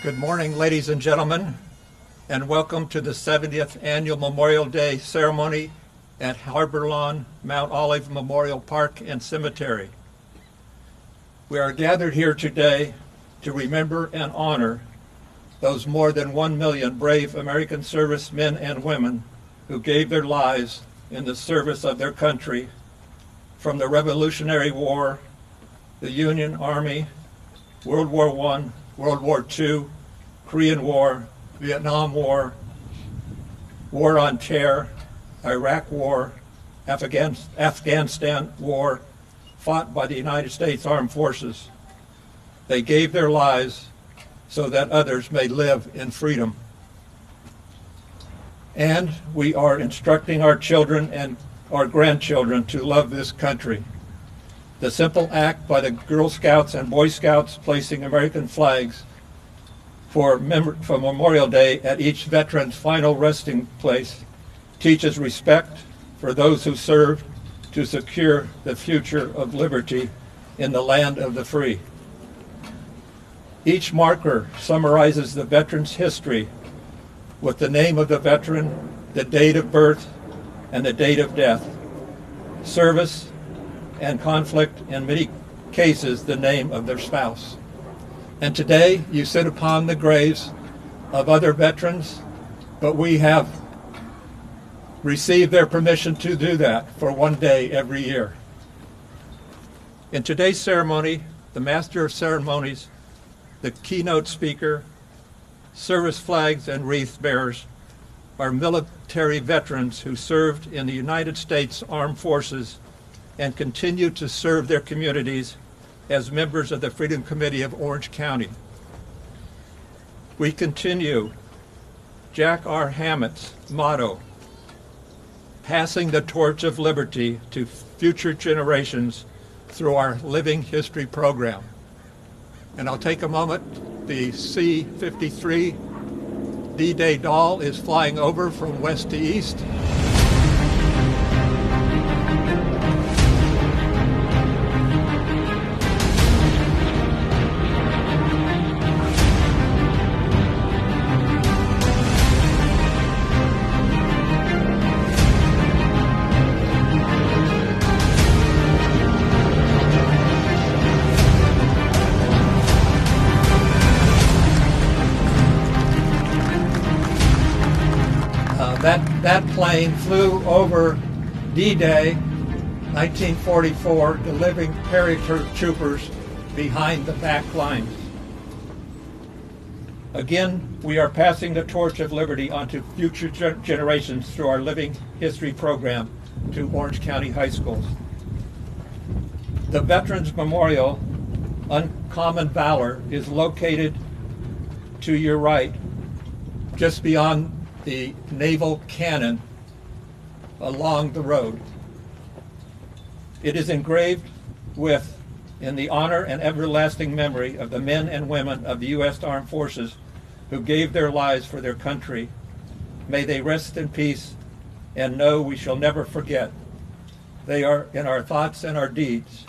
Good morning, ladies and gentlemen, and welcome to the 70th Annual Memorial Day Ceremony at Harbor Lawn Mount Olive Memorial Park and Cemetery. We are gathered here today to remember and honor those more than 1 million brave American servicemen and women who gave their lives in the service of their country from the Revolutionary War, the Union Army, World War I, World War II, Korean War, Vietnam War, War on Terror, Iraq War, Afghanistan War, fought by the United States Armed Forces. They gave their lives so that others may live in freedom. And we are instructing our children and our grandchildren to love this country. The simple act by the Girl Scouts and Boy Scouts placing American flags for Memorial Day at each veteran's final resting place teaches respect for those who served to secure the future of liberty in the land of the free. Each marker summarizes the veteran's history with the name of the veteran, the date of birth, and the date of death, service, and conflict, in many cases, the name of their spouse. And today, you sit upon the graves of other veterans, but we have received their permission to do that for one day every year. In today's ceremony, the Master of Ceremonies, the keynote speaker, service flags and wreath bearers are military veterans who served in the United States Armed Forces and continue to serve their communities as members of the Freedom Committee of Orange County. We continue Jack R. Hammett's motto, passing the torch of liberty to future generations through our Living History program. And I'll take a moment. The C-53 D-Day doll is flying over from west to east. That plane flew over D-Day, 1944, delivering paratroopers behind the back lines. Again, we are passing the torch of liberty onto future generations through our Living History program to Orange County High Schools. The Veterans Memorial, Uncommon Valor, is located to your right, just beyond the naval cannon along the road. It is engraved with, in the honor and everlasting memory of the men and women of the U.S. Armed Forces who gave their lives for their country. May they rest in peace and know we shall never forget. They are in our thoughts and our deeds.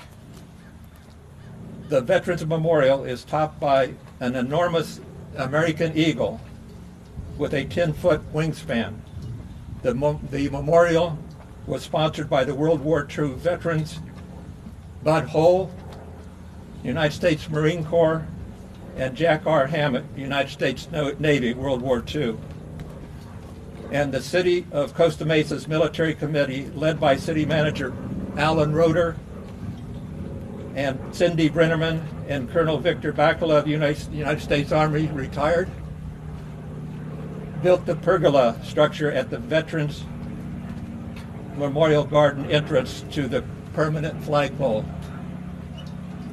The Veterans Memorial is topped by an enormous American eagle with a 10-foot wingspan. The memorial was sponsored by the World War II veterans, Bud Hull, United States Marine Corps, and Jack R. Hammett, United States Navy, World War II. And the City of Costa Mesa's Military Committee, led by City Manager Alan Roeder and Cindy Brennerman and Colonel Victor Bacala of the United States Army, retired, built the pergola structure at the Veterans Memorial Garden entrance to the permanent flagpole.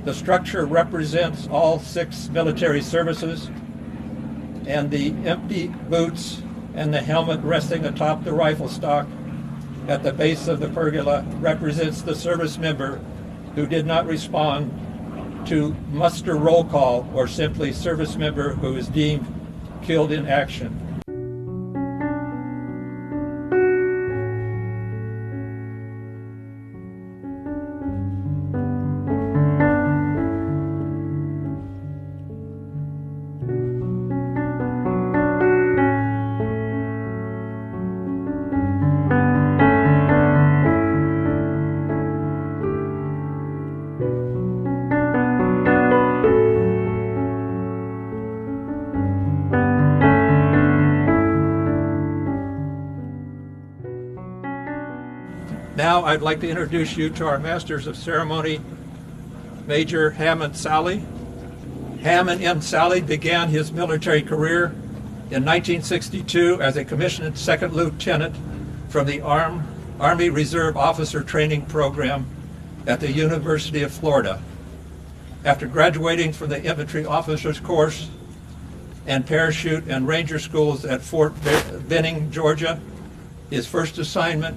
The structure represents all 6 military services, and the empty boots and the helmet resting atop the rifle stock at the base of the pergola represents the service member who did not respond to muster roll call, or simply service member who is deemed killed in action. now I'd like to introduce you to our Masters of Ceremony, Major Hammond Sally. Hammond M. Sally began his military career in 1962 as a commissioned second lieutenant from the Army Reserve Officer Training Program at the University of Florida. After graduating from the Infantry Officers Course and Parachute and Ranger Schools at Fort Benning, Georgia, his first assignment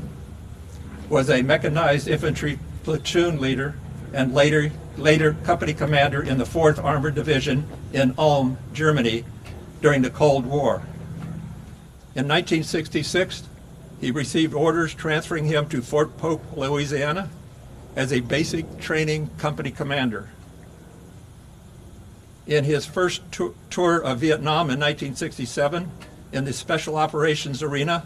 was a mechanized infantry platoon leader and later company commander in the 4th Armored Division in Ulm, Germany during the Cold War. In 1966, he received orders transferring him to Fort Polk, Louisiana as a basic training company commander. In his first tour of Vietnam in 1967, in the Special Operations arena,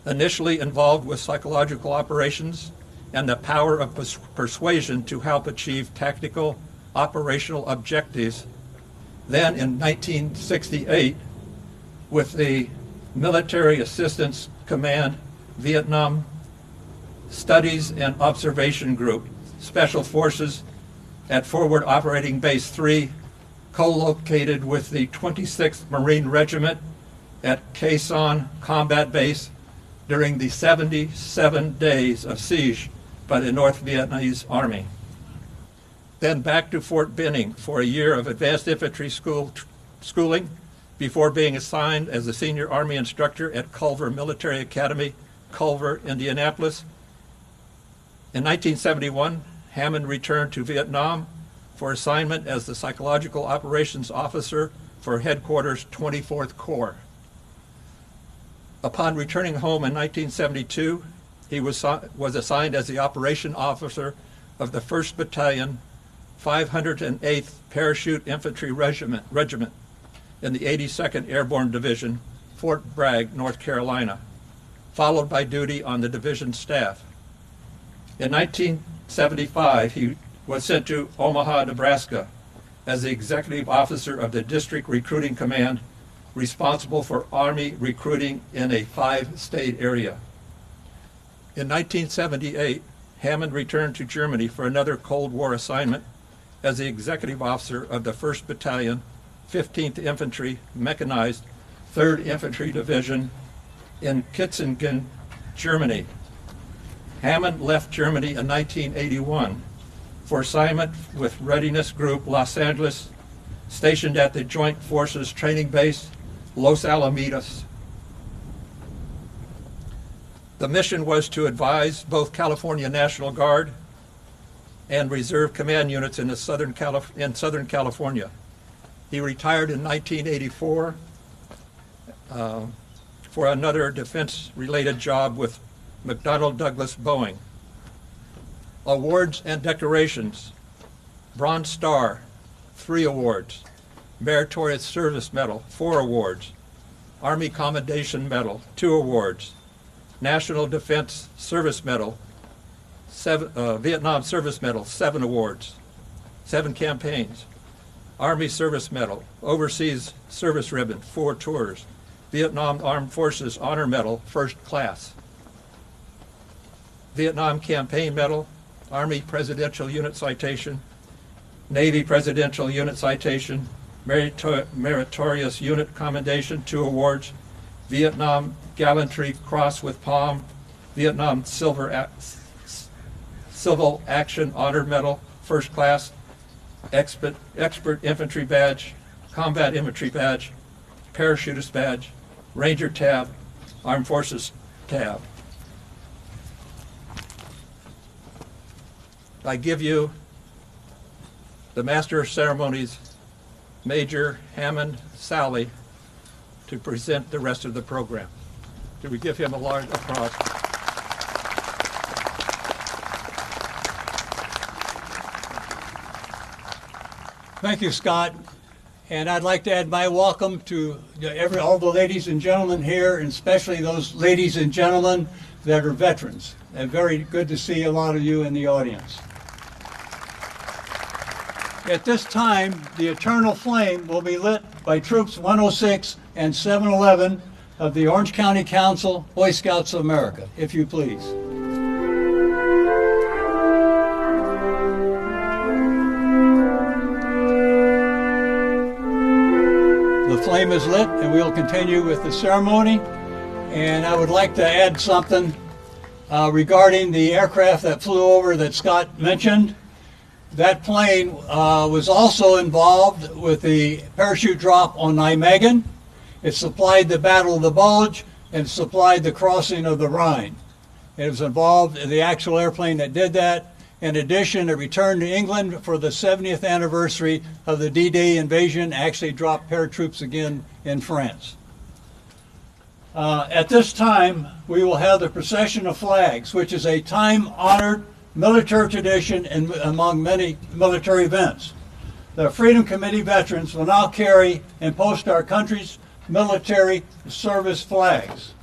initially involved with psychological operations and the power of persuasion to help achieve tactical operational objectives. Then in 1968, with the Military Assistance Command Vietnam Studies and Observation Group, Special Forces at Forward Operating Base 3, co-located with the 26th Marine Regiment at Khe Son Combat Base during the 77 days of siege by the North Vietnamese Army. Then back to Fort Benning for a year of advanced infantry schooling before being assigned as a senior Army instructor at Culver Military Academy, Culver, Indianapolis. In 1971, Hammond returned to Vietnam for assignment as the Psychological Operations Officer for Headquarters 24th Corps. Upon returning home in 1972, he was assigned as the Operation Officer of the 1st Battalion, 508th Parachute Infantry Regiment in the 82nd Airborne Division, Fort Bragg, North Carolina, followed by duty on the division staff. In 1975, he was sent to Omaha, Nebraska as the Executive Officer of the District Recruiting Command, responsible for Army recruiting in a 5-state area. In 1978, Hammond returned to Germany for another Cold War assignment as the Executive Officer of the 1st Battalion, 15th Infantry Mechanized 3rd Infantry Division in Kitzingen, Germany. Hammond left Germany in 1981 for assignment with Readiness Group Los Angeles, stationed at the Joint Forces Training Base, Los Alamitos. The mission was to advise both California National Guard and Reserve Command units in Southern California. He retired in 1984 for another defense-related job with McDonnell Douglas Boeing. Awards and decorations: Bronze Star, 3 awards. Meritorious Service Medal, 4 awards. Army Commendation Medal, 2 awards. National Defense Service Medal, Vietnam Service Medal, 7 awards, 7 campaigns. Army Service Medal, Overseas Service Ribbon, 4 tours. Vietnam Armed Forces Honor Medal, 1st class. Vietnam Campaign Medal, Army Presidential Unit Citation, Navy Presidential Unit Citation, Meritorious Unit Commendation, 2 awards. Vietnam Gallantry Cross with Palm, Vietnam Civil Action Honor Medal, 1st class, Expert Infantry Badge, Combat Infantry Badge, Parachutist Badge, Ranger Tab, Armed Forces Tab. I give you the Master of Ceremonies, Major Hammond Sally, to present the rest of the program. Can we give him a large applause? Thank you, Scott. And I'd like to add my welcome to all the ladies and gentlemen here, and especially those ladies and gentlemen that are veterans. And very good to see a lot of you in the audience. At this time, the eternal flame will be lit by Troops 106 and 711 of the Orange County Council, Boy Scouts of America, if you please. flame is lit, and we'll continue with the ceremony. And I would like to add something regarding the aircraft that flew over that Scott mentioned. That plane was also involved with the parachute drop on Nijmegen. It supplied the Battle of the Bulge and supplied the crossing of the Rhine. It was involved in the actual airplane that did that. In addition, it returned to England for the 70th anniversary of the D-Day invasion, actually dropped paratroops again in France. At this time, we will have the Procession of Flags, which is a time-honored military tradition among many military events. The Freedom Committee veterans will now carry and post our country's military service flags.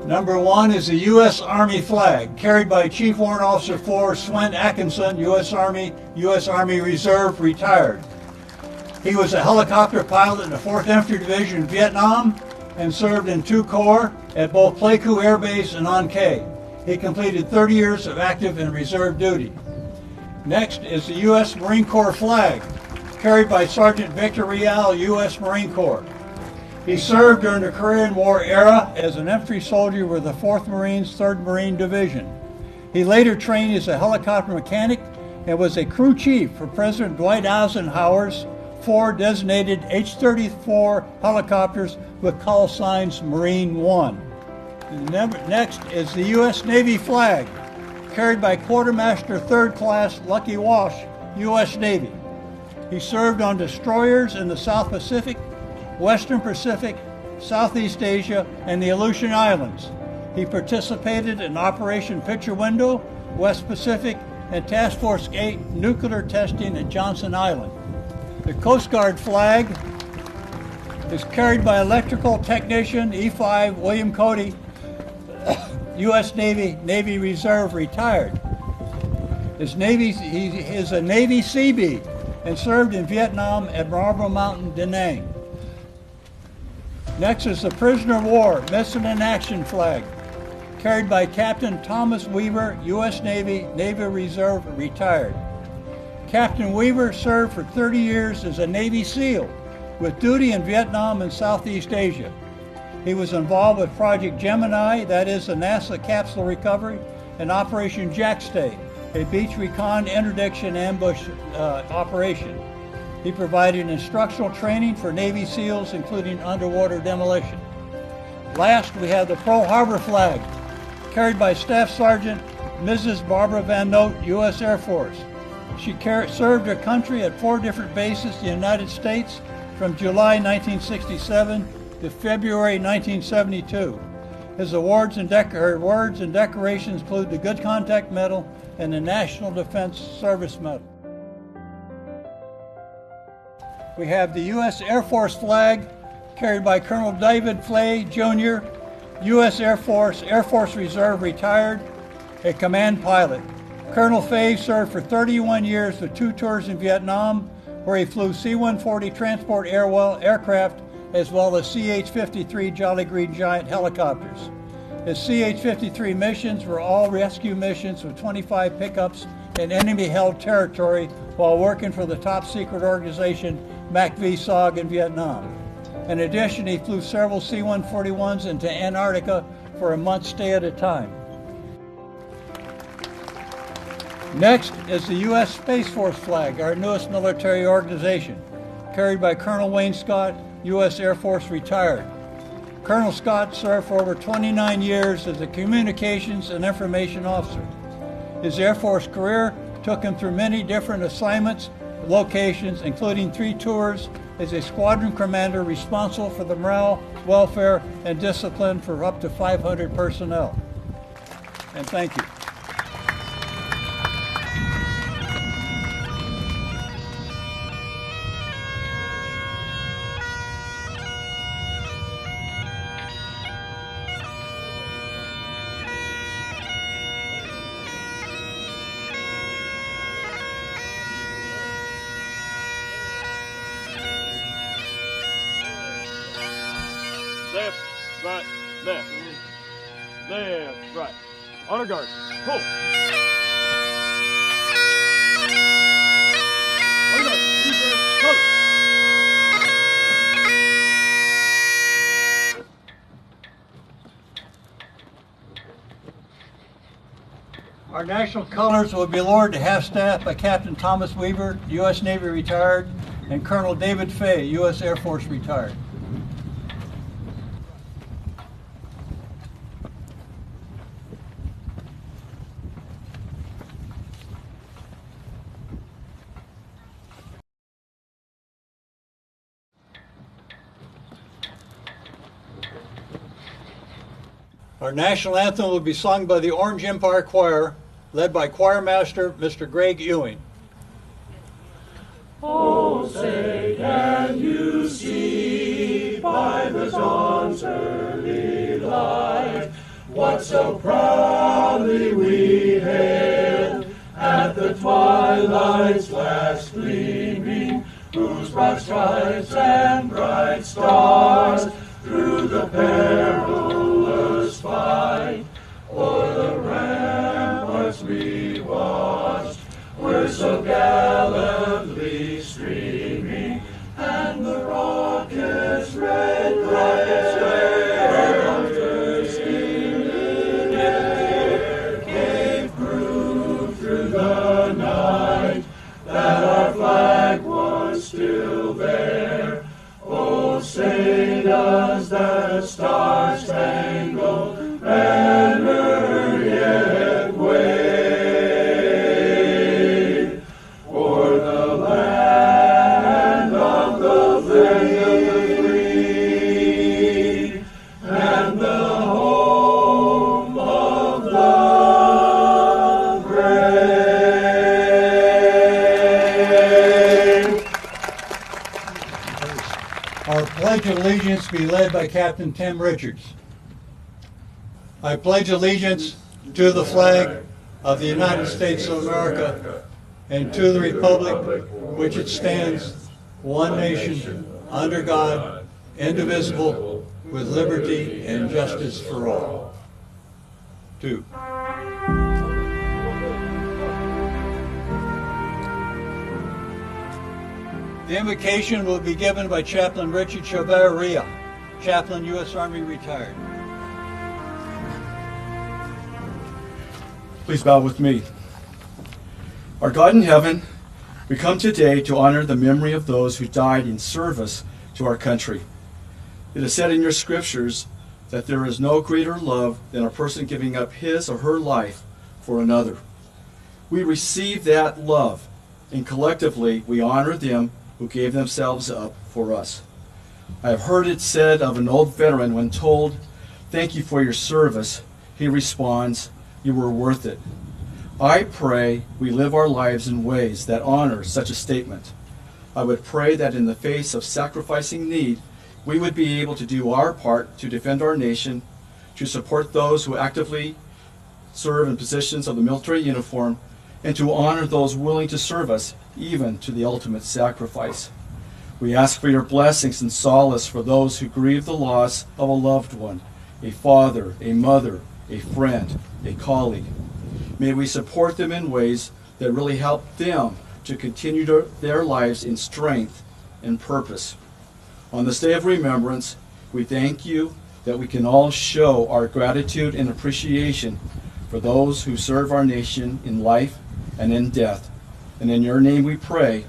Number 1 is the U.S. Army flag, carried by Chief Warrant Officer 4 Swen Atkinson, U.S. Army Reserve, retired. He was a helicopter pilot in the 4th Infantry Division in Vietnam and served in 2 Corps at both Pleiku Air Base and An Khê. He completed 30 years of active and reserve duty. Next is the U.S. Marine Corps flag, carried by Sergeant Victor Real, U.S. Marine Corps. He served during the Korean War era as an infantry soldier with the 4th Marines, 3rd Marine Division. He later trained as a helicopter mechanic and was a crew chief for President Dwight Eisenhower's 4 designated H-34 helicopters with call signs Marine 1. Next is the U.S. Navy flag, carried by Quartermaster 3rd Class Lucky Walsh, U.S. Navy. He served on destroyers in the South Pacific, Western Pacific, Southeast Asia, and the Aleutian Islands. He participated in Operation Picture Window, West Pacific, and Task Force 8 nuclear testing at Johnson Island. The Coast Guard flag is carried by electrical technician E5 William Cody, U.S. Navy Reserve, retired. He is a Navy Seabee and served in Vietnam at Marlborough Mountain, Da Nang. Next is the Prisoner of War Missing in Action flag, carried by Captain Thomas Weaver, U.S. Navy Reserve, retired. Captain Weaver served for 30 years as a Navy SEAL with duty in Vietnam and Southeast Asia. He was involved with Project Gemini, that is the NASA capsule recovery, and Operation Jack Stay, a beach recon interdiction ambush operation. He provided instructional training for Navy SEALs, including underwater demolition. Last, we have the Pearl Harbor flag, carried by Staff Sergeant Mrs. Barbara Van Note, U.S. Air Force. She served her country at 4 different bases in the United States from July 1967 to February 1972. His awards and decorations include the Good Contact Medal and the National Defense Service Medal. We have the U.S. Air Force flag, carried by Colonel David Flay, Jr., U.S. Air Force Reserve, retired, a command pilot. Colonel Fay served for 31 years with 2 tours in Vietnam, where he flew C-140 transport aircraft as well as CH-53 Jolly Green Giant helicopters. His CH-53 missions were all rescue missions with 25 pickups in enemy-held territory while working for the top-secret organization MACV-SOG in Vietnam. In addition, he flew several C-141s into Antarctica for a month stay at a time. Next is the U.S. Space Force flag, our newest military organization, carried by Colonel Wayne Scott, U.S. Air Force, retired. Colonel Scott served for over 29 years as a communications and information officer. His Air Force career took him through many different assignments, locations, including 3 tours as a squadron commander responsible for the morale, welfare, and discipline for up to 500 personnel. And thank you. Left, right, left. Left, right. Honor guard. Pull. Honor guard. Defense. Color. Our national colors will be lowered to half-staff by Captain Thomas Weaver, U.S. Navy retired, and Colonel David Fay, U.S. Air Force retired. Our national anthem will be sung by the Orange Empire Choir, led by choir master Mr. Greg Ewing. Oh, say, can you see by the dawn's early light what so proudly we hailed at the twilight's last gleaming, whose broad stripes and bright stars through the perilous fight o'er the ramparts we watched were so gallantly streaming, and the rockets red bursting in the air gave proof through the night that our flag was still there. Oh, say does that star-spangled banner yet wave o'er the land of the free and the home of the brave? Our Pledge of Allegiance be led by Captain Tim Richards. I pledge allegiance to the flag of the United States of America and to the republic which it stands, one nation, under God, indivisible, with liberty and justice for all. 2. The invocation will be given by Chaplain Richard Chavarria, Chaplain, U.S. Army retired. Please bow with me. Our God in heaven, we come today to honor the memory of those who died in service to our country. It is said in your scriptures that there is no greater love than a person giving up his or her life for another. We receive that love, and collectively we honor them who gave themselves up for us. I have heard it said of an old veteran when told, "Thank you for your service," he responds, "You were worth it." I pray we live our lives in ways that honor such a statement. I would pray that in the face of sacrificing need, we would be able to do our part to defend our nation, to support those who actively serve in positions of the military uniform, and to honor those willing to serve us, even to the ultimate sacrifice. We ask for your blessings and solace for those who grieve the loss of a loved one, a father, a mother, a friend, a colleague. May we support them in ways that really help them to continue their lives in strength and purpose. On this day of remembrance, we thank you that we can all show our gratitude and appreciation for those who serve our nation in life and in death. And in your name we pray,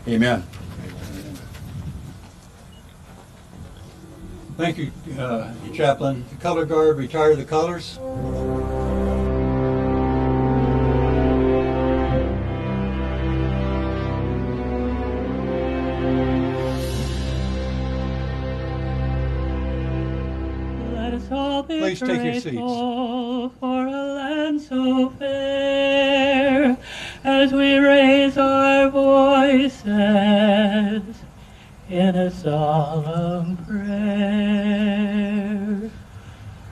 amen. Thank you, Chaplain. The color guard, retire the colors. Please take your seats. For a land so fair, as we raise our voices in a solemn prayer.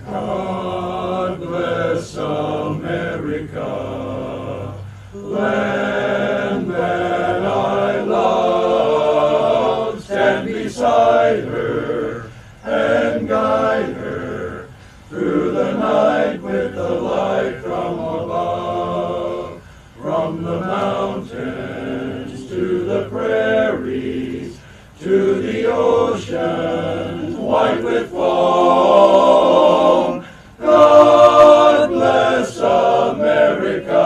God bless America, land that I love. Stand beside her and guide her through the night with the light from above. From the mountains to the prairies, to the ocean white with foam. God bless America.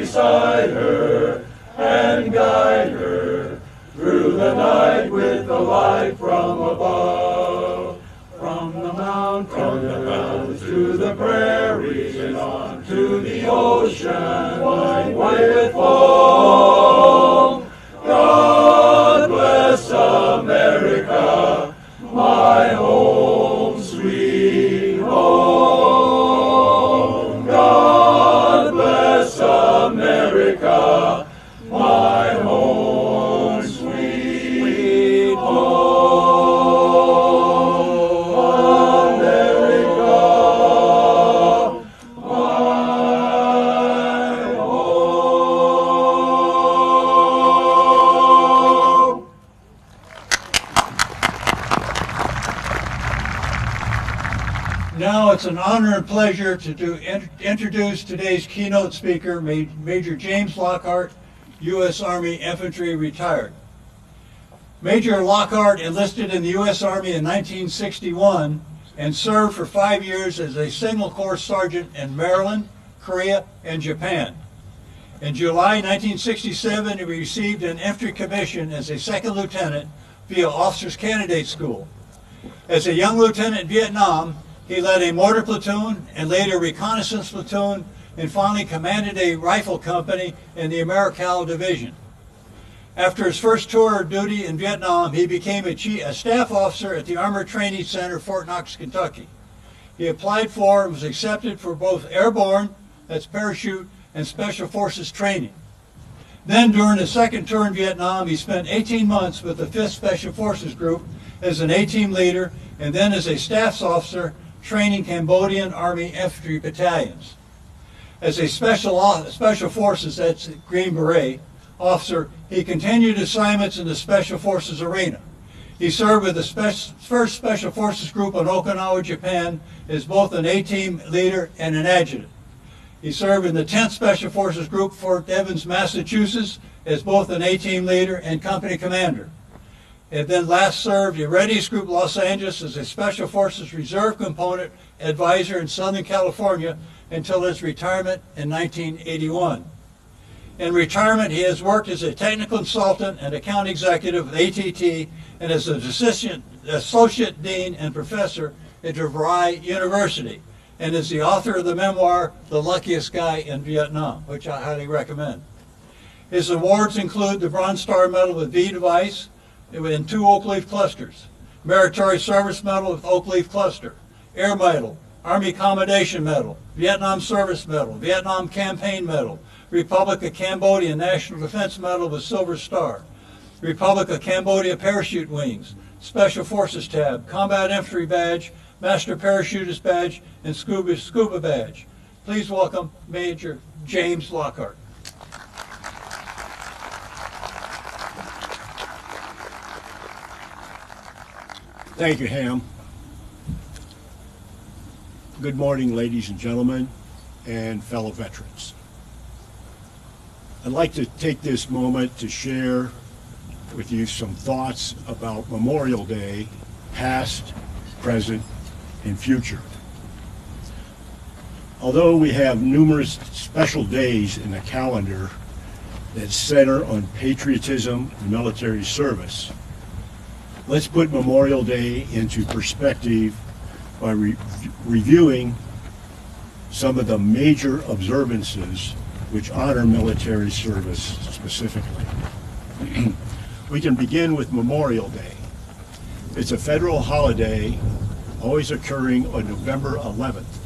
beside her and guide her through the night with the light from above. From the mountains to the prairies and on to the ocean, white with foam. God bless America, my home, sweet home. God bless America, my home, sweet home. America, my home. Now it's an honor and pleasure to introduce today's keynote speaker, Major James Lockhart, U.S. Army Infantry, retired. Major Lockhart enlisted in the U.S. Army in 1961 and served for 5 years as a Signal Corps Sergeant in Maryland, Korea, and Japan. In July 1967, he received an infantry commission as a second lieutenant via Officers Candidate School. As a young lieutenant in Vietnam, he led a mortar platoon and later reconnaissance platoon, and finally commanded a rifle company in the Americal Division. After his first tour of duty in Vietnam, he became a staff officer at the Armored Training Center, Fort Knox, Kentucky. He applied for and was accepted for both airborne, that's parachute, and special forces training. Then during his second tour in Vietnam, he spent 18 months with the 5th Special Forces Group as an A-team leader and then as a staff officer training Cambodian Army infantry battalions. As a special forces, that's Green Beret, officer, he continued assignments in the Special Forces arena. He served with the 1st Special Forces Group in Okinawa, Japan, as both an A-team leader and an adjutant. He served in the 10th Special Forces Group, Fort Evans, Massachusetts, as both an A-team leader and company commander. And then last served the Readiness Group Los Angeles as a Special Forces Reserve Component Advisor in Southern California until his retirement in 1981. In retirement, he has worked as a technical consultant and account executive with ATT and as an associate dean and professor at DeVry University, and is the author of the memoir, The Luckiest Guy in Vietnam, which I highly recommend. His awards include the Bronze Star Medal with V device in 2 Oak Leaf clusters, Meritorious Service Medal with Oak Leaf cluster, Air Medal, Army Commendation Medal, Vietnam Service Medal, Vietnam Campaign Medal, Republic of Cambodia National Defense Medal with Silver Star, Republic of Cambodia Parachute Wings, Special Forces Tab, Combat Infantry Badge, Master Parachutist Badge, and Scuba Badge. Please welcome Major James Lockhart. Thank you, Ham. Good morning, ladies and gentlemen, and fellow veterans. I'd like to take this moment to share with you some thoughts about Memorial Day, past, present, and future. Although we have numerous special days in the calendar that center on patriotism and military service, let's put Memorial Day into perspective by reviewing some of the major observances which honor military service specifically. We can begin with Memorial Day. It's a federal holiday always occurring on November 11th,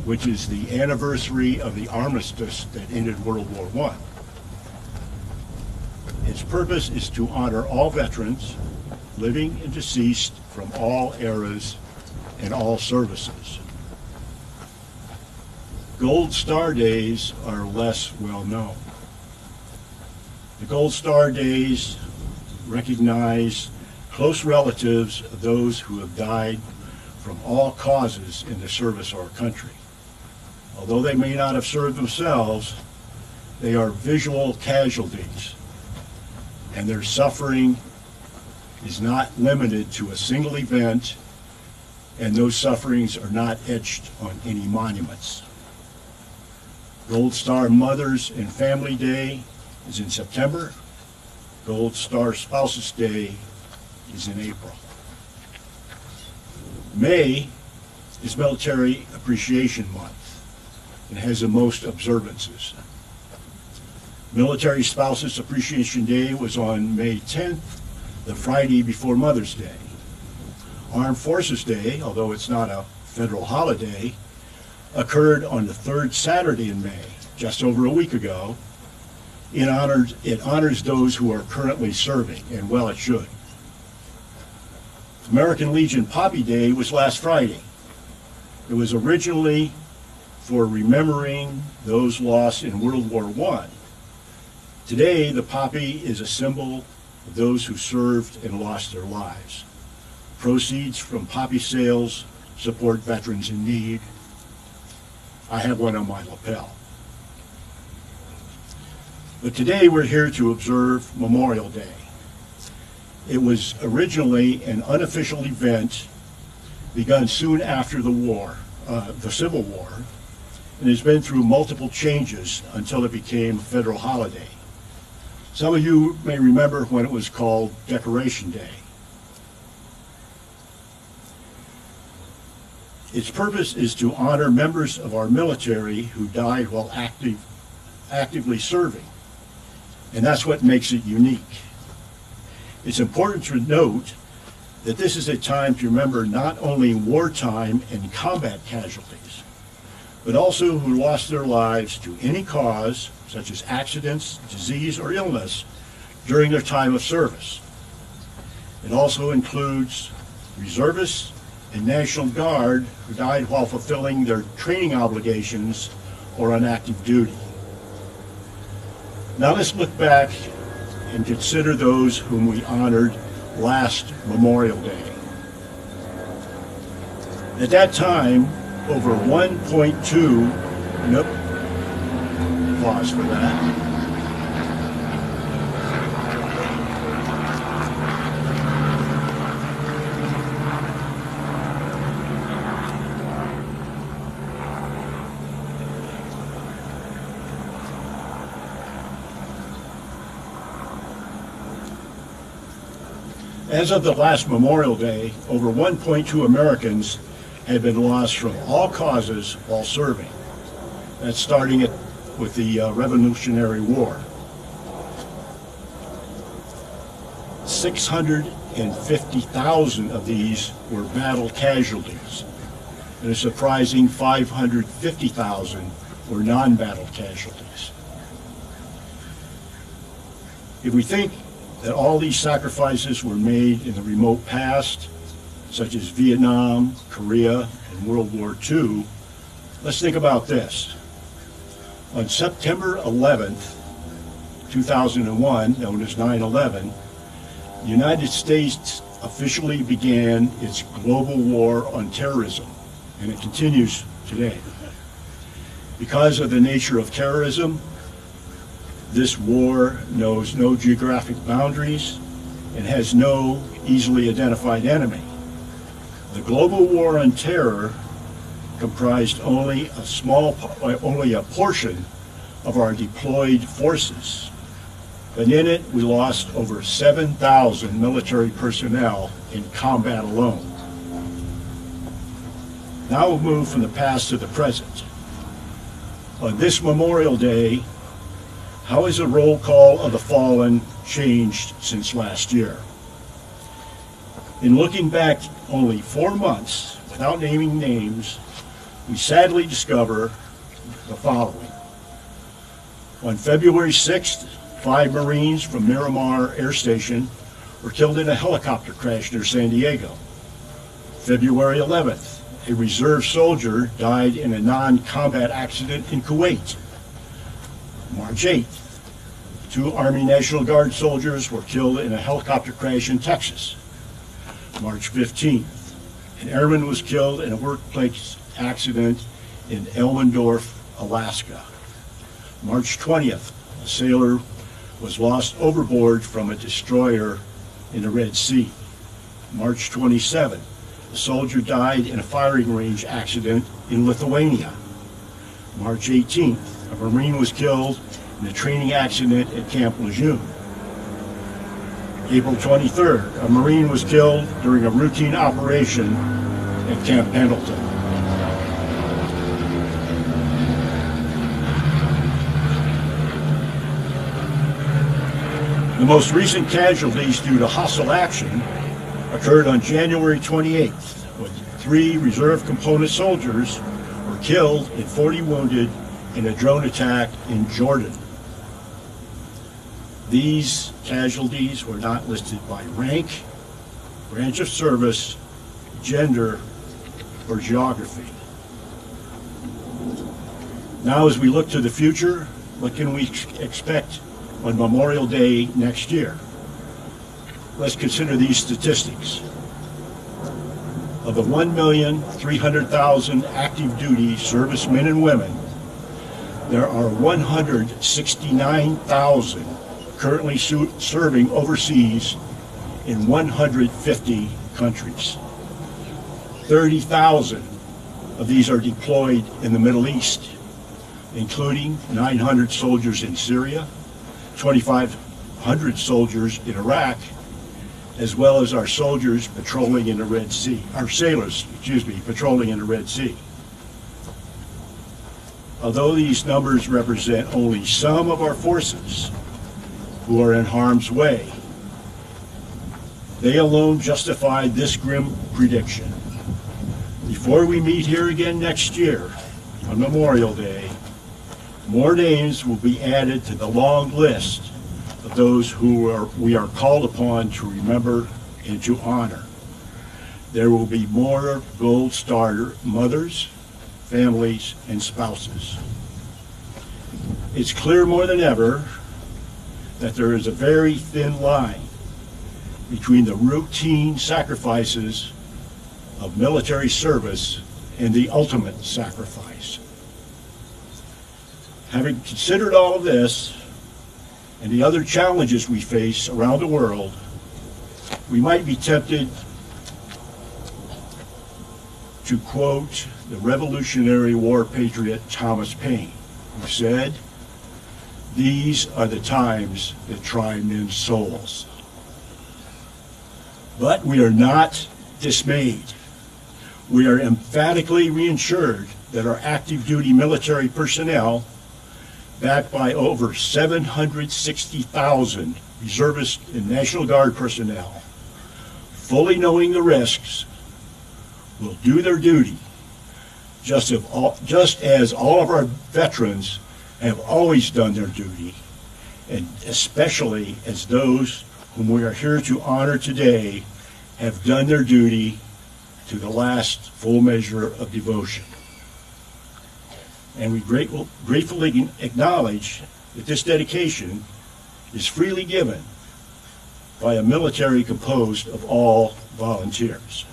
which is the anniversary of the armistice that ended World War I. Its purpose is to honor all veterans, living and deceased, from all eras and all services. Gold Star Days are less well known. The Gold Star Days recognize close relatives of those who have died from all causes in the service of our country. Although they may not have served themselves, they are visual casualties, and their suffering is not limited to a single event, and those sufferings are not etched on any monuments. Gold Star Mothers and Family Day is in September. Gold Star Spouses Day is in April. May is Military Appreciation Month and has the most observances. Military Spouses Appreciation Day was on May 10th, the Friday before Mother's Day. Armed Forces Day, although it's not a federal holiday, occurred on the third Saturday in May, just over a week ago. It honors those who are currently serving, and well, it should. American Legion Poppy Day was last Friday. It was originally for remembering those lost in World War I. Today, the poppy is a symbol of those who served and lost their lives. Proceeds from poppy sales support veterans in need. I have one on my lapel. But today we're here to observe Memorial Day. It was originally an unofficial event begun soon after the war, the Civil War, and has been through multiple changes until it became a federal holiday. Some of you may remember when it was called Decoration Day. Its purpose is to honor members of our military who died while actively serving, and that's what makes it unique. It's important to note that this is a time to remember not only wartime and combat casualties, but also who lost their lives to any cause, such as accidents, disease, or illness, during their time of service. It also includes reservists and National Guard who died while fulfilling their training obligations or on active duty. Now let's look back and consider those whom we honored last Memorial Day. At that time, over 1.2, pause for that. As of the last Memorial Day, over 1.2 Americans had been lost from all causes while serving. That's starting with the Revolutionary War. 650,000 of these were battle casualties, and a surprising 550,000 were non-battle casualties. If we think that all these sacrifices were made in the remote past, such as Vietnam, Korea, and World War II, let's think about this. On September 11th, 2001, known as 9/11, the United States officially began its global war on terrorism, and it continues today. Because of the nature of terrorism, this war knows no geographic boundaries and has no easily identified enemy. The global war on terror comprised only a portion of our deployed forces, but in it we lost over 7,000 military personnel in combat alone. Now we'll move from the past to the present. On this Memorial Day, how has the roll call of the fallen changed since last year? In looking back only 4 months, without naming names, we sadly discover the following. On February 6th, 5 Marines from Miramar Air Station were killed in a helicopter crash near San Diego. February 11th, a reserve soldier died in a non-combat accident in Kuwait. March 8th, 2 Army National Guard soldiers were killed in a helicopter crash in Texas. March 15th, an airman was killed in a workplace accident in Elmendorf, Alaska. March 20th, a sailor was lost overboard from a destroyer in the Red Sea. March 27th, a soldier died in a firing range accident in Lithuania. March 18th, a Marine was killed in a training accident at Camp Lejeune. April 23rd, a Marine was killed during a routine operation at Camp Pendleton. The most recent casualties due to hostile action occurred on January 28th, when 3 reserve component soldiers were killed and 40 wounded in a drone attack in Jordan. These casualties were not listed by rank, branch of service, gender, or geography. Now, as we look to the future, what can we expect on Memorial Day next year? Let's consider these statistics. Of the 1,300,000 active duty servicemen and women, there are 169,000 currently serving overseas in 150 countries. 30,000 of these are deployed in the Middle East, including 900 soldiers in Syria, 2,500 soldiers in Iraq, as well as our soldiers patrolling in the Red Sea, our sailors, patrolling in the Red Sea. Although these numbers represent only some of our forces who are in harm's way, they alone justify this grim prediction. Before we meet here again next year on Memorial Day, more names will be added to the long list of those who we are called upon to remember and to honor. There will be more Gold Star mothers, families, and spouses. It's clear more than ever that there is a very thin line between the routine sacrifices of military service and the ultimate sacrifice. Having considered all of this and the other challenges we face around the world, we might be tempted to quote the Revolutionary War patriot Thomas Paine, who said, "These are the times that try men's souls." But we are not dismayed. We are emphatically reassured that our active duty military personnel, backed by over 760,000 reservist and National Guard personnel, fully knowing the risks, will do their duty, just as all of our veterans have always done their duty, and especially as those whom we are here to honor today have done their duty to the last full measure of devotion. And we gratefully acknowledge that this dedication is freely given by a military composed of all volunteers.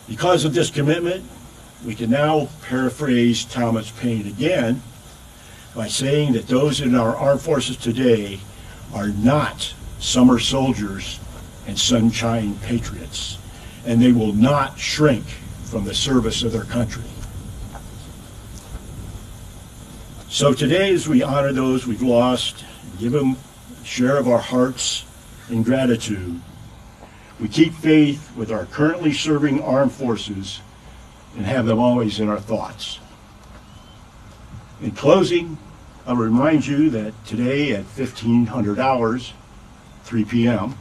Because of this commitment, we can now paraphrase Thomas Paine again by saying that those in our armed forces today are not summer soldiers and sunshine patriots, and they will not shrink from the service of their country. So today, as we honor those we've lost, give them a share of our hearts in gratitude, we keep faith with our currently serving armed forces and have them always in our thoughts. In closing, I'll remind you that today at 1500 hours, 3 p.m.,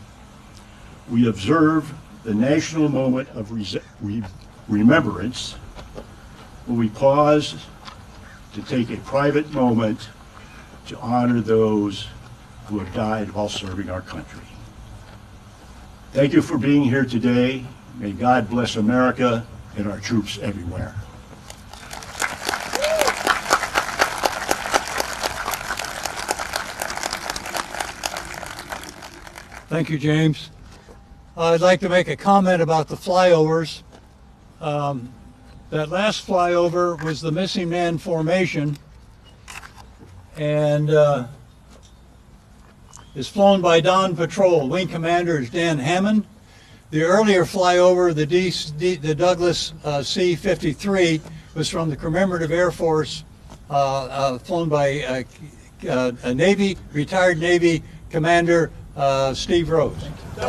we observe the national moment of remembrance when we pause to take a private moment to honor those who have died while serving our country. Thank you for being here today. May God bless America and our troops everywhere. Thank you, James. I'd like to make a comment about the flyovers. That last flyover was the missing man formation, and is flown by Dawn Patrol. Wing commander is Dan Hammond. The earlier flyover, the Douglas C-53, was from the Commemorative Air Force, flown by a retired Navy Commander Steve Rose. From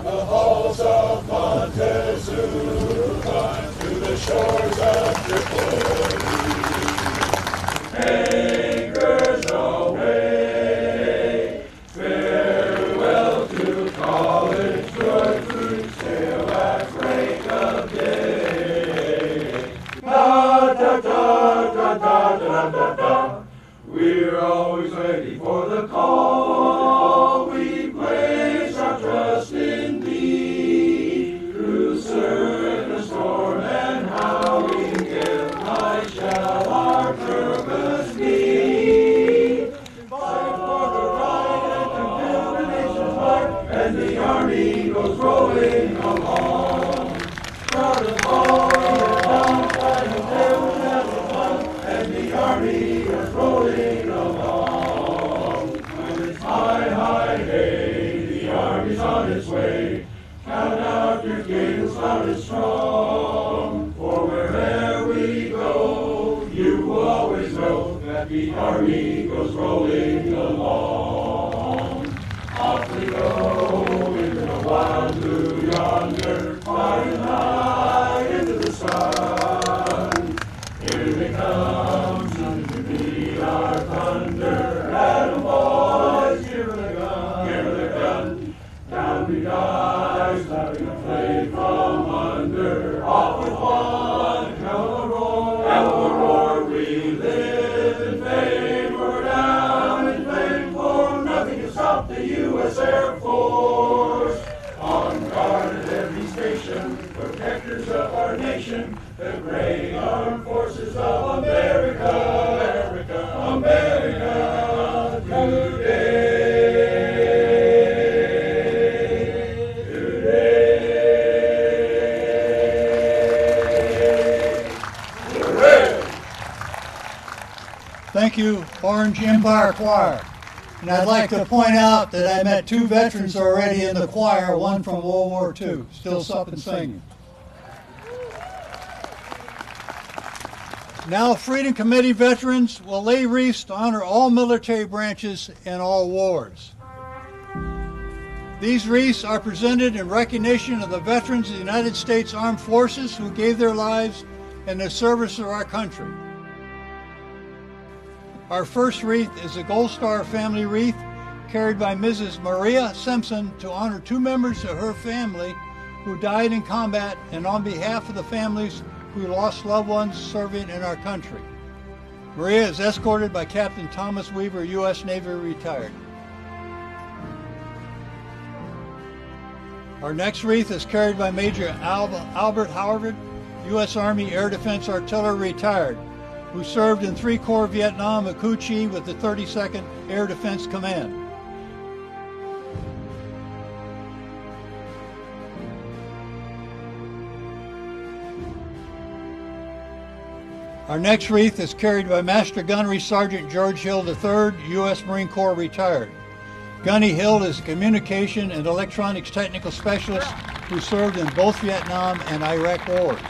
the halls of Montezuma to the shores of Tripoli, anchors away. Farewell to college, good fruit sail at break of day. Da da da da da da da da. We're always ready for the call. We place our trust in Thee. Through surf and storm and howling gale, high shall our purpose be. Fight for the right and fulfill the nation's might, and the army goes rolling along. Proud of all we have done, fighting till we have won, and the army goes rolling along. When it's high, high day, the army's on its way. Count out your gains loud and strong. For wherever we go, you will always know that the army goes rolling along. Off we go into the wild blue yonder, flying high into the sun. Here they come, soon to be our thunder. Adam boys, give her the gun, give her the gun. Down we dive, slapping a flame from under. Off with one, hell of a roar, we live in fame. We're down in flame, for nothing can stop the U.S. Air Force. On guard at every station, protectors of our nation, the great armed forces of America, America, today. Thank you, Orange Empire Choir. And I'd like to point out that I met 2 veterans already in the choir, one from World War II, still up and singing. Now, Freedom Committee veterans will lay wreaths to honor all military branches in all wars. These wreaths are presented in recognition of the veterans of the United States Armed Forces who gave their lives in the service of our country. Our first wreath is a Gold Star family wreath carried by Mrs. Maria Simpson to honor 2 members of her family who died in combat and on behalf of the families who lost loved ones serving in our country. Maria is escorted by Captain Thomas Weaver, U.S. Navy retired. Our next wreath is carried by Major Albert Howard, U.S. Army Air Defense Artillery retired, who served in 3 Corps Vietnam at Cu Chi with the 32nd Air Defense Command. Our next wreath is carried by Master Gunnery Sergeant George Hill III, U.S. Marine Corps retired. Gunny Hill is a communication and electronics technical specialist who served in both Vietnam and Iraq wars.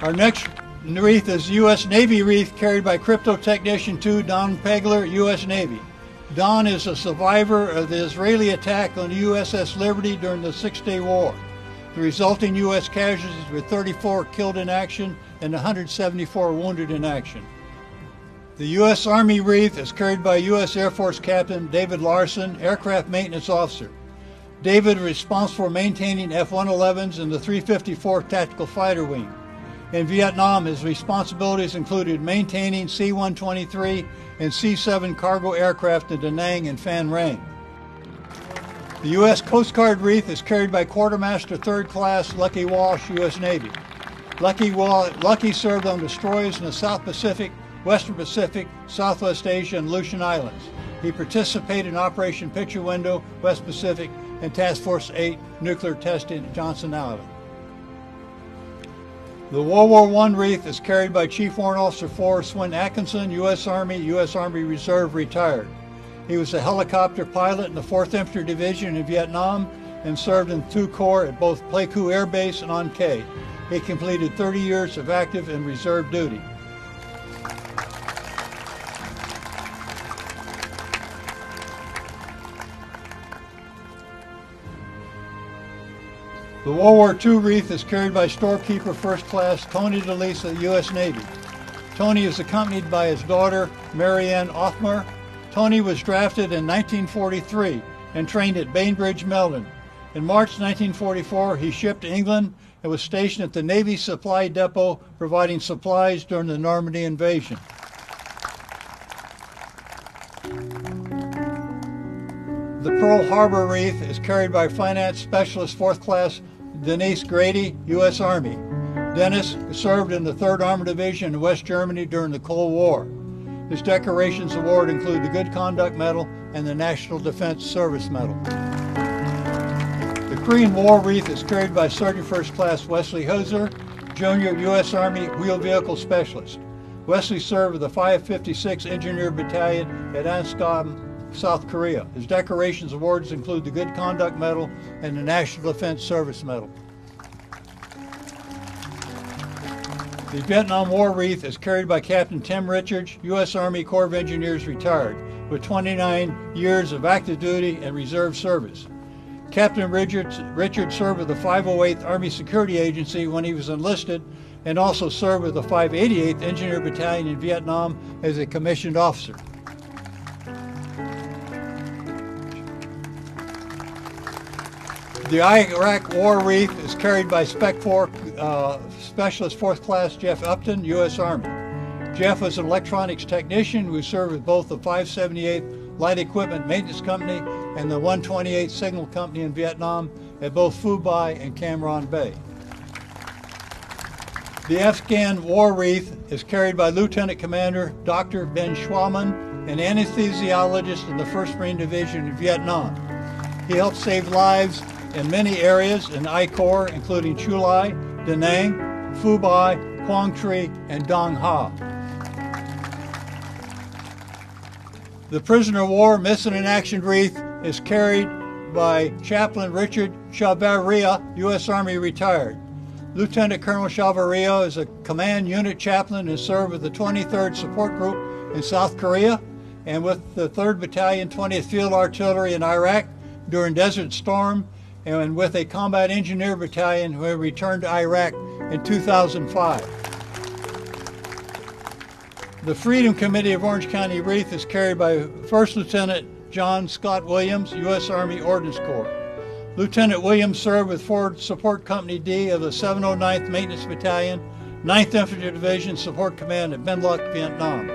Our next wreath is U.S. Navy wreath carried by Crypto Technician 2 Don Pegler, U.S. Navy. Don is a survivor of the Israeli attack on the USS Liberty during the Six-Day War. The resulting U.S. casualties were 34 killed in action and 174 wounded in action. The U.S. Army wreath is carried by U.S. Air Force Captain David Larson, Aircraft Maintenance Officer. David is responsible for maintaining F-111s in the 354th Tactical Fighter Wing. In Vietnam, his responsibilities included maintaining C-123 and C-7 cargo aircraft in Da Nang and Phan Rang. The U.S. Coast Guard wreath is carried by Quartermaster 3rd Class Lucky Walsh, U.S. Navy. Lucky served on destroyers in the South Pacific, Western Pacific, Southwest Asia, and Aleutian Islands. He participated in Operation Picture Window, West Pacific, and Task Force 8 nuclear testing at Johnson Island. The World War I wreath is carried by Chief Warrant Officer Forrest Swin Atkinson, U.S. Army Reserve retired. He was a helicopter pilot in the 4th Infantry Division in Vietnam and served in 2 Corps at both Pleiku Air Base and on K. He completed 30 years of active and reserve duty. The World War II wreath is carried by Storekeeper First Class Tony DeLise of the U.S. Navy. Tony is accompanied by his daughter, Marianne Othmar. Tony was drafted in 1943 and trained at Bainbridge, Melbourne. In March 1944, he shipped to England and was stationed at the Navy Supply Depot providing supplies during the Normandy invasion. The Pearl Harbor wreath is carried by Finance Specialist 4th Class Denise Grady, U.S. Army. Dennis served in the 3rd Armored Division in West Germany during the Cold War. His decorations award include the Good Conduct Medal and the National Defense Service Medal. The Korean War wreath is carried by Sergeant First Class Wesley Hoser, Junior U.S. Army Wheel Vehicle Specialist. Wesley served with the 556 Engineer Battalion at Anscom, South Korea. His decorations awards include the Good Conduct Medal and the National Defense Service Medal. The Vietnam War wreath is carried by Captain Tim Richards, U.S. Army Corps of Engineers retired, with 29 years of active duty and reserve service. Captain Richards served with the 508th Army Security Agency when he was enlisted, and also served with the 588th Engineer Battalion in Vietnam as a commissioned officer. The Iraq War wreath is carried by Spec 4 Specialist 4th Class Jeff Upton, U.S. Army. Jeff was an electronics technician who served with both the 578th Light Equipment Maintenance Company and the 128th Signal Company in Vietnam at both Phu Bai and Cam Ranh Bay. The Afghan War wreath is carried by Lieutenant Commander Dr. Ben Schwaman, an anesthesiologist in the 1st Marine Division in Vietnam. He helped save lives in many areas in I Corps, including Chu Lai, Da Nang, Phu Bai, Quang Tri, and Dong Ha. The Prisoner of War Missing in Action wreath is carried by Chaplain Richard Chavaria, U.S. Army retired. Lieutenant Colonel Chavaria is a command unit chaplain and served with the 23rd Support Group in South Korea and with the 3rd Battalion, 20th Field Artillery in Iraq during Desert Storm, and with a Combat Engineer Battalion who returned to Iraq in 2005. The Freedom Committee of Orange County wreath is carried by First Lieutenant John Scott Williams, U.S. Army Ordnance Corps. Lieutenant Williams served with Ford Support Company D of the 709th Maintenance Battalion, 9th Infantry Division Support Command at Ben Luc, Vietnam.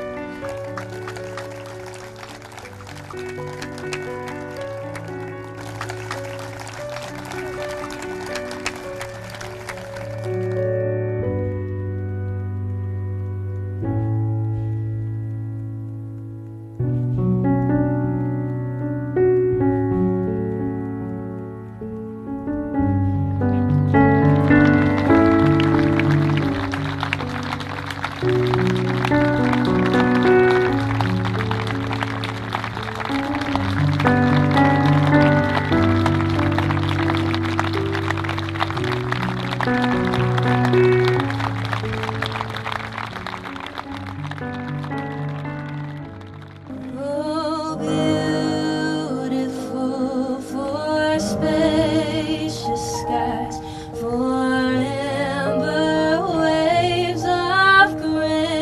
Skies, for amber waves of grain.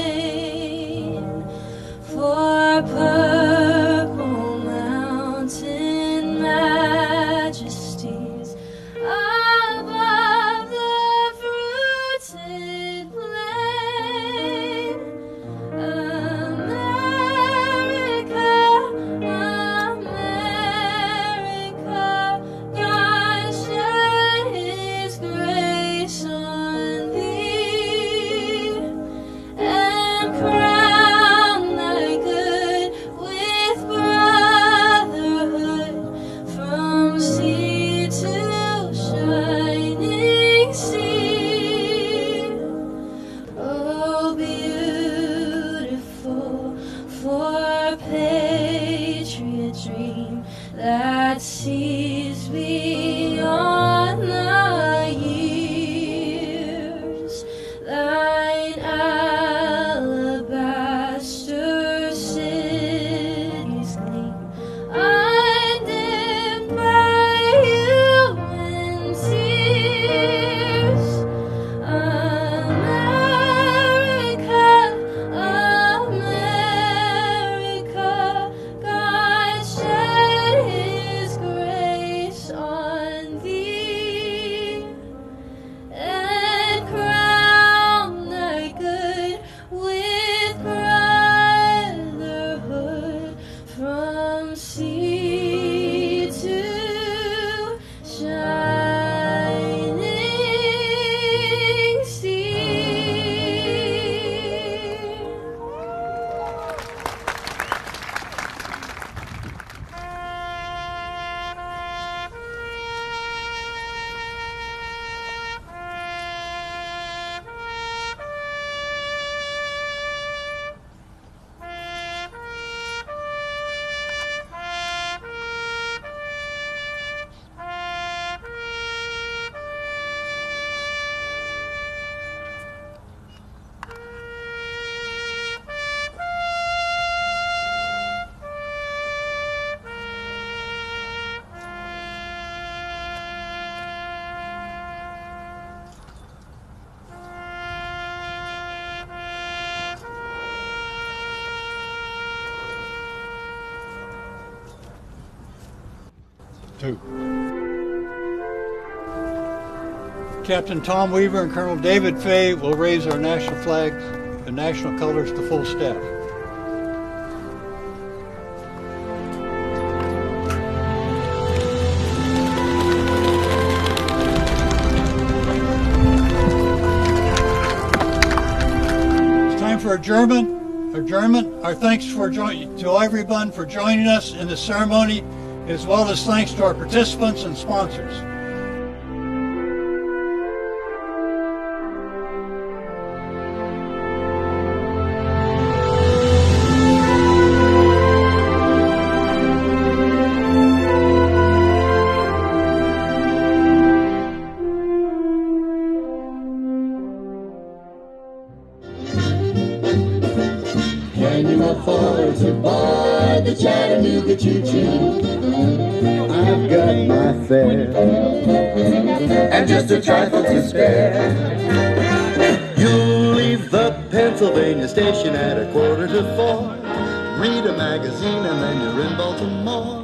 salute. Captain Tom Weaver and Colonel David Fay will raise our national flags and national colors to full staff. It's time for adjournment. Our thanks to everyone for joining us in the ceremony, as well as thanks to our participants and sponsors. Can you afford to buy the Chattanooga choo-choo? I've got my fare and just a trifle to spare. You'll leave the Pennsylvania station at 3:45. Read a magazine and then you're in Baltimore.